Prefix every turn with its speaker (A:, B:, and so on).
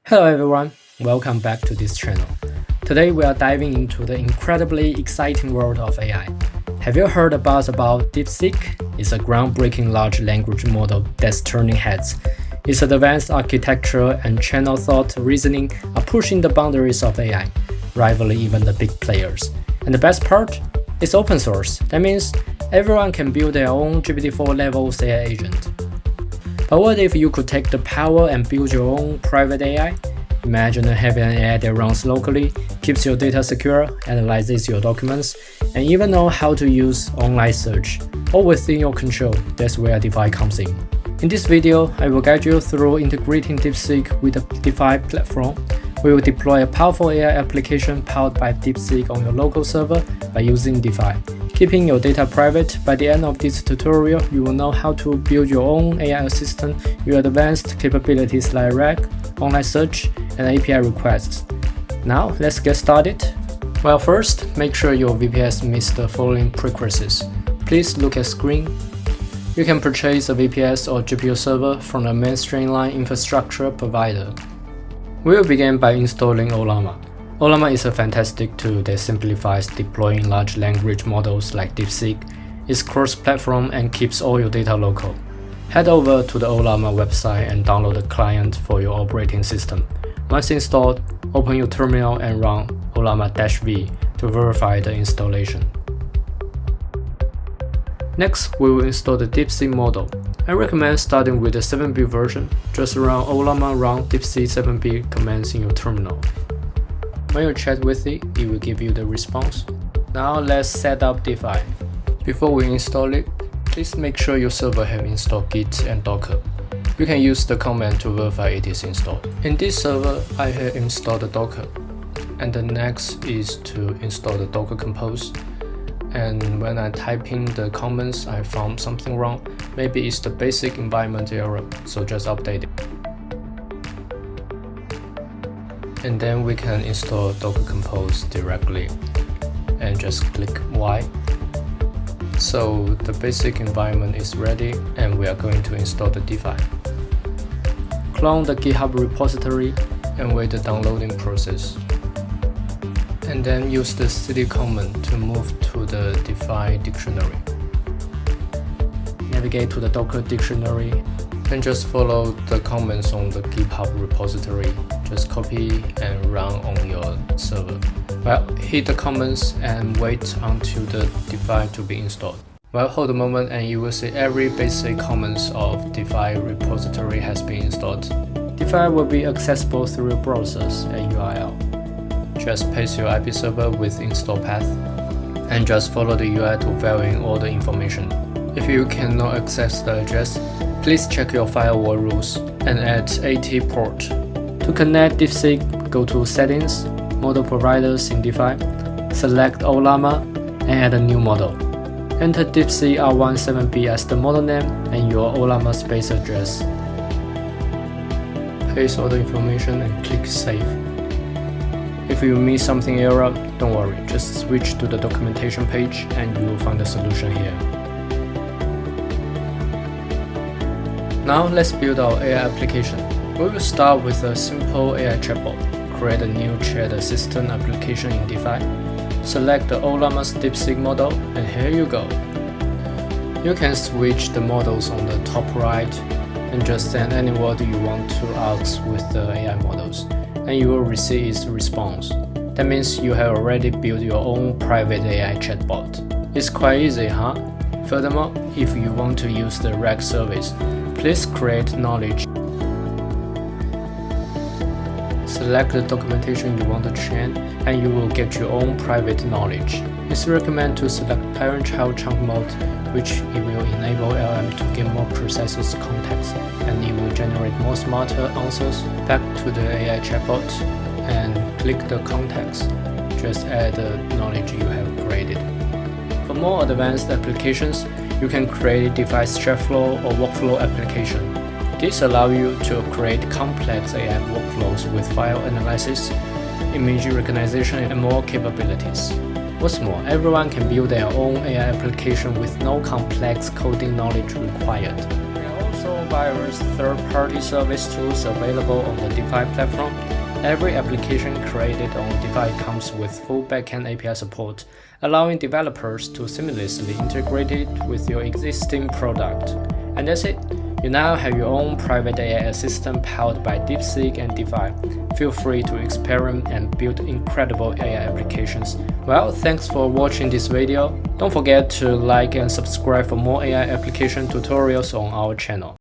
A: Hello everyone, welcome back to this channel. Today we are diving into the incredibly exciting world of AI. Have you heard about DeepSeek? It's a groundbreaking large language model that's turning heads. Its advanced architecture and channel thought reasoning are pushing the boundaries of AI, rivaling even the big players. And the best part? It's open source. That means everyone can build their own GPT-4 level AI agent. But what if you could take the power and build your own private AI? Imagine having an AI that runs locally, keeps your data secure, analyzes your documents, and even know how to use online search, all within your control. That's where Dify comes in. In this video, I will guide you through integrating DeepSeek with the Dify platform. We will deploy a powerful AI application powered by DeepSeek on your local server by using Dify. Keeping your data private, by the end of this tutorial, you will know how to build your own AI assistant with advanced capabilities like RAG, online search, and API requests. Now, let's get started. Well, first, make sure your VPS meets the following prerequisites. Please look at screen. You can purchase a VPS or GPU server from a mainstream infrastructure provider. We will begin by installing Ollama. Ollama is a fantastic tool that simplifies deploying large language models like DeepSeek. It's cross-platform and keeps all your data local. Head over to the Ollama website and download the client for your operating system. Once installed, open your terminal and run Ollama-V to verify the installation. Next, we will install the DeepSeek model. I recommend starting with the 7B version. Just run Ollama run DeepSeek 7B commands in your terminal. When you chat with it, it will give you the response. Now let's set up Dify. Before we install it, please make sure your server has installed Git and Docker. You can use the command to verify it is installed. In this server, I have installed the Docker. And the next is to install the Docker Compose. And when I type in the comments, I found something wrong. Maybe it's the basic environment error, so just update it. And then we can install Docker Compose directly and just click Y. So the basic environment is ready and we are going to install the Dify. Clone the GitHub repository and wait the downloading process. And then use the cd command to move to the Dify dictionary. Navigate to the Docker dictionary and just follow the comments on the GitHub repository. Just copy and run on your server. Well, hit the comments and wait until the Dify to be installed. Well, hold a moment and you will see every basic comments of Dify repository has been installed. Dify will be accessible through browsers and URL. Just paste your IP server with install path and just follow the UI to fill in all the information. If you cannot access the address, please check your firewall rules and add AT port. To connect DeepSeek, go to Settings, Model Providers in Dify, select Ollama and add a new model. Enter DeepSeek R1 7B as the model name and your Ollama space address. Paste all the information and click Save. If you miss something error, don't worry, just switch to the documentation page and you will find the solution here. Now let's build our AI application. We will start with a simple AI chatbot. Create a new chat assistant application in Dify. Select the Ollama's DeepSeek model and here you go. You can switch the models on the top right and just send any word you want to ask with the AI models and you will receive its response. That means you have already built your own private AI chatbot. It's quite easy, huh? Furthermore, if you want to use the RAG service, please create knowledge. Select the documentation you want to train and you will get your own private knowledge. It's recommended to select parent-child chunk mode, which it will enable LM to get more precise context and it will generate more smarter answers. Back to the AI chatbot and click the context. Just add the knowledge you have created. For more advanced applications, you can create Dify's Chatflow or workflow application. This allows you to create complex AI workflows with file analysis, image recognition, and more capabilities. What's more, everyone can build their own AI application with no complex coding knowledge required. We are also no virus third-party service tools available on the Dify platform, every application created on Dify comes with full backend API support, allowing developers to seamlessly integrate it with your existing product. And that's it. You now have your own private AI assistant powered by DeepSeek and Dify. Feel free to experiment and build incredible AI applications. Well, thanks for watching this video. Don't forget to like and subscribe for more AI application tutorials on our channel.